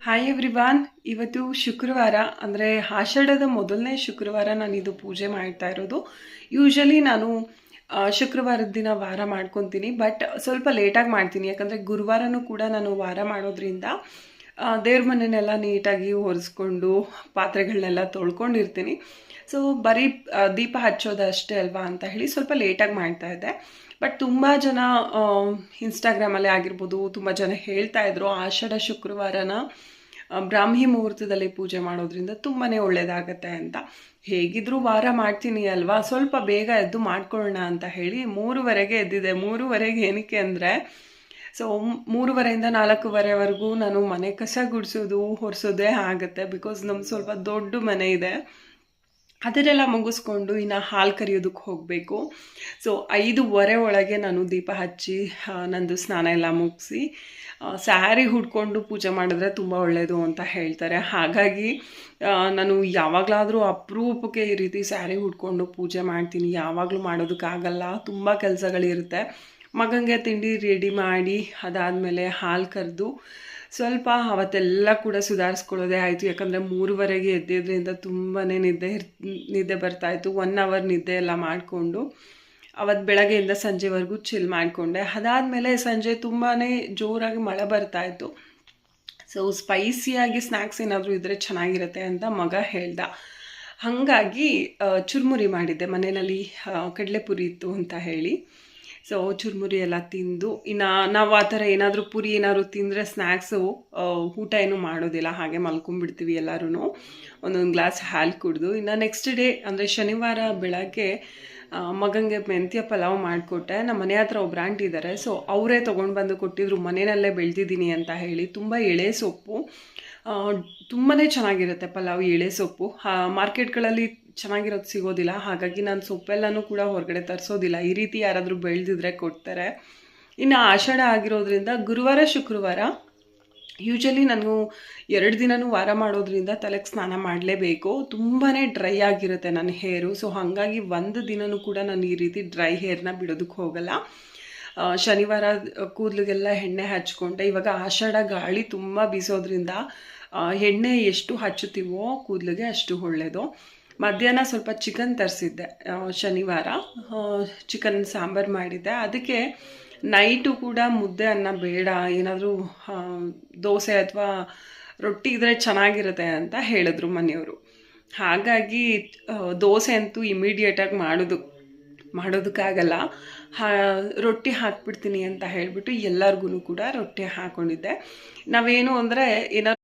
Hi everyone. ಇವತ್ತು ಶುಕ್ರವಾರ ಅಂದರೆ ಆಷಾಢದ ಮೊದಲನೇ ಶುಕ್ರವಾರ ನಾನಿದು ಪೂಜೆ ಮಾಡ್ತಾ ಇರೋದು. ಯೂಶಲಿ ನಾನು ಶುಕ್ರವಾರದ ದಿನ ವಾರ ಮಾಡ್ಕೊತೀನಿ, ಬಟ್ ಸ್ವಲ್ಪ ಲೇಟಾಗಿ ಮಾಡ್ತೀನಿ. ಯಾಕಂದರೆ ಗುರುವಾರನೂ ಕೂಡ ನಾನು ವಾರ ಮಾಡೋದ್ರಿಂದ ದೇವ್ರ ಮನೆಯನ್ನೆಲ್ಲ ನೀಟಾಗಿ ಒರೆಸ್ಕೊಂಡು ಪಾತ್ರೆಗಳನ್ನೆಲ್ಲ ತೊಳ್ಕೊಂಡಿರ್ತೀನಿ. ಸೊ ಬರೀ ದೀಪ ಹಚ್ಚೋದಷ್ಟೇ ಅಲ್ವಾ ಅಂತ ಹೇಳಿ ಸ್ವಲ್ಪ ಲೇಟಾಗಿ ಮಾಡ್ತಾ ಇದ್ದೆ. ಬಟ್ ತುಂಬ ಜನ ಇನ್ಸ್ಟಾಗ್ರಾಮಲ್ಲೇ ಆಗಿರ್ಬೋದು, ತುಂಬ ಜನ ಹೇಳ್ತಾ ಇದ್ರು ಆಷಾಢ ಶುಕ್ರವಾರನ ಬ್ರಾಹ್ಮಿ ಮುಹೂರ್ತದಲ್ಲಿ ಪೂಜೆ ಮಾಡೋದ್ರಿಂದ ತುಂಬಾ ಒಳ್ಳೆಯದಾಗತ್ತೆ ಅಂತ. ಹೇಗಿದ್ರೂ ವಾರ ಮಾಡ್ತೀನಿ ಅಲ್ವಾ, ಸ್ವಲ್ಪ ಬೇಗ ಎದ್ದು ಮಾಡ್ಕೊಳ್ಳೋಣ ಅಂತ ಹೇಳಿ 3:30ಗೆ ಎದ್ದಿದೆ. 3:30ಗೆ ಏನಕ್ಕೆ ಅಂದರೆ, ಸೊ 3:30ಇಂದ 4:30ವರೆಗೂ ನಾನು ಮನೆ ಕಸ ಗುಡಿಸೋದು ಒರೆಸೋದೇ ಆಗುತ್ತೆ. ಬಿಕಾಸ್ ನಮ್ಗೆ ಸ್ವಲ್ಪ ದೊಡ್ಡ ಮನೆ ಇದೆ. ಅದನ್ನೆಲ್ಲ ಮುಗಿಸ್ಕೊಂಡು ಇನ್ನು ಹಾಲು ಕರಿಯೋದಕ್ಕೆ ಹೋಗಬೇಕು. ಸೊ 5:15 ಒಳಗೆ ನಾನು ದೀಪ ಹಚ್ಚಿ ನಂದು ಸ್ನಾನ ಎಲ್ಲ ಮುಗಿಸಿ ಸ್ಯಾರಿ ಹುಡ್ಕೊಂಡು ಪೂಜೆ ಮಾಡಿದ್ರೆ ತುಂಬ ಒಳ್ಳೆಯದು ಅಂತ ಹೇಳ್ತಾರೆ. ಹಾಗಾಗಿ ನಾನು ಯಾವಾಗಲಾದರೂ ಅಪರೂಪಕ್ಕೆ ಈ ರೀತಿ ಸ್ಯಾರಿ ಹುಡ್ಕೊಂಡು ಪೂಜೆ ಮಾಡ್ತೀನಿ. ಯಾವಾಗಲೂ ಮಾಡೋದಕ್ಕಾಗಲ್ಲ, ತುಂಬ ಕೆಲಸಗಳಿರುತ್ತೆ. ಮಗನಿಗೆ ತಿಂಡಿ ರೆಡಿ ಮಾಡಿ ಅದಾದಮೇಲೆ ಹಾಲು ಕರೆದು ಸ್ವಲ್ಪ ಅವತ್ತೆಲ್ಲ ಕೂಡ ಸುಧಾರಿಸ್ಕೊಳ್ಳೋದೇ ಆಯಿತು. ಯಾಕಂದರೆ 3:15ಗೆ ಎದ್ದಿದ್ದರಿಂದ ತುಂಬಾ ನಿದ್ದೆ ಬರ್ತಾಯಿತ್ತು. 1 ಅವರ್ ನಿದ್ದೆ ಎಲ್ಲ ಮಾಡಿಕೊಂಡು ಅವತ್ತು ಬೆಳಗ್ಗೆಯಿಂದ ಸಂಜೆವರೆಗೂ ಚಿಲ್ ಮಾಡಿಕೊಂಡೆ. ಅದಾದಮೇಲೆ ಸಂಜೆ ತುಂಬಾ ಜೋರಾಗಿ ಮಳೆ ಬರ್ತಾಯಿತ್ತು. ಸೊ ಸ್ಪೈಸಿಯಾಗಿ ಸ್ನ್ಯಾಕ್ಸ್ ಏನಾದರೂ ಇದ್ದರೆ ಚೆನ್ನಾಗಿರುತ್ತೆ ಅಂತ ಮಗ ಹೇಳ್ದ. ಹಾಗಾಗಿ ಚುರುಮುರಿ ಮಾಡಿದ್ದೆ. ಮನೆಯಲ್ಲಿ ಕಡಲೆಪುರಿ ಇತ್ತು ಅಂತ ಹೇಳಿ ಸೊ ಚುರುಮುರಿ ಎಲ್ಲ ತಿಂದು, ಇನ್ನು ನಾವು ಆ ಥರ ಏನಾದರೂ ಪುರಿ ಏನಾದರೂ ತಿಂದರೆ ಸ್ನ್ಯಾಕ್ಸು ಊಟ ಏನೂ ಮಾಡೋದಿಲ್ಲ, ಹಾಗೆ ಮಲ್ಕೊಂಡ್ಬಿಡ್ತೀವಿ ಎಲ್ಲರೂ. ಒಂದೊಂದು ಗ್ಲಾಸ್ ಹಾಲು ಕುಡಿದು ಇನ್ನು ನೆಕ್ಸ್ಟ್ ಡೇ ಅಂದರೆ ಶನಿವಾರ ಬೆಳಗ್ಗೆ ಮಗನಿಗೆ ಮೆಂತ್ಯ ಪಲಾವ್ ಮಾಡಿಕೊಟ್ಟೆ. ನಮ್ಮ ಮನೆ ಹತ್ರ ಒಬ್ರು ಆಂಟಿ ಇದ್ದಾರೆ, ಸೊ ಅವರೇ ತೊಗೊಂಡು ಬಂದು ಕೊಟ್ಟಿದ್ರು. ಮನೆಯಲ್ಲೇ ಬೆಳೆದಿದ್ದೀನಿ ಅಂತ ಹೇಳಿ. ತುಂಬ ಎಳೆ ಸೊಪ್ಪು, ತುಂಬಾ ಚೆನ್ನಾಗಿರುತ್ತೆ ಪಲಾವ್. ಎಳೆ ಸೊಪ್ಪು ಮಾರ್ಕೆಟ್ಗಳಲ್ಲಿ ಚೆನ್ನಾಗಿರೋದು ಸಿಗೋದಿಲ್ಲ, ಹಾಗಾಗಿ ನಾನು ಸೊಪ್ಪೆಲ್ಲನೂ ಕೂಡ ಹೊರಗಡೆ ತರಿಸೋದಿಲ್ಲ. ಈ ರೀತಿ ಯಾರಾದರೂ ಬೆಳೆದಿದ್ರೆ ಕೊಡ್ತಾರೆ. ಇನ್ನು ಆಷಾಢ ಆಗಿರೋದ್ರಿಂದ ಗುರುವಾರ ಶುಕ್ರವಾರ ಯೂಶಲಿ ನಾನು 2 ದಿನವೂ ವಾರ ಮಾಡೋದ್ರಿಂದ ತಲೆಗೆ ಸ್ನಾನ ಮಾಡಲೇಬೇಕು. ತುಂಬಾ ಡ್ರೈ ಆಗಿರುತ್ತೆ ನನ್ನ ಹೇರು. ಸೊ ಹಾಗಾಗಿ 1 ದಿನವೂ ಕೂಡ ನಾನು ಈ ರೀತಿ ಡ್ರೈ ಹೇರ್ನ ಬಿಡೋದಕ್ಕೆ ಹೋಗಲ್ಲ. ಶನಿವಾರ ಕೂದಲಿಗೆಲ್ಲ ಎಣ್ಣೆ ಹಚ್ಕೊಂಡೆ. ಇವಾಗ ಆಷಾಢ ಗಾಳಿ ತುಂಬ ಬೀಸೋದ್ರಿಂದ ಎಣ್ಣೆ ಎಷ್ಟು ಹಚ್ಚುತ್ತೀವೋ ಕೂದಲಿಗೆ ಅಷ್ಟು ಒಳ್ಳೆಯದು. ಮಧ್ಯಾಹ್ನ ಸ್ವಲ್ಪ ಚಿಕನ್ ತರಿಸಿದ್ದೆ. ಶನಿವಾರ ಚಿಕನ್ ಸಾಂಬಾರು ಮಾಡಿದ್ದೆ. ಅದಕ್ಕೆ ನೈಟು ಕೂಡ ಮುದ್ದೆ ಅನ್ನ ಬೇಡ, ಏನಾದರೂ ದೋಸೆ ಅಥವಾ ರೊಟ್ಟಿ ಇದ್ದರೆ ಚೆನ್ನಾಗಿರುತ್ತೆ ಅಂತ ಹೇಳಿದ್ರು ಮನೆಯವರು. ಹಾಗಾಗಿ ದೋಸೆ ಅಂತೂ ಇಮಿಡಿಯೇಟಾಗಿ ಮಾಡೋದಕ್ಕಾಗಲ್ಲ. ರೊಟ್ಟಿ ಹಾಕ್ಬಿಡ್ತೀನಿ ಅಂತ ಹೇಳಿಬಿಟ್ಟು ಎಲ್ಲರಿಗೂ ಕೂಡ ರೊಟ್ಟಿ ಹಾಕ್ಕೊಂಡಿದ್ದೆ. ನಾವೇನು ಅಂದರೆ ಏನಾದ್ರು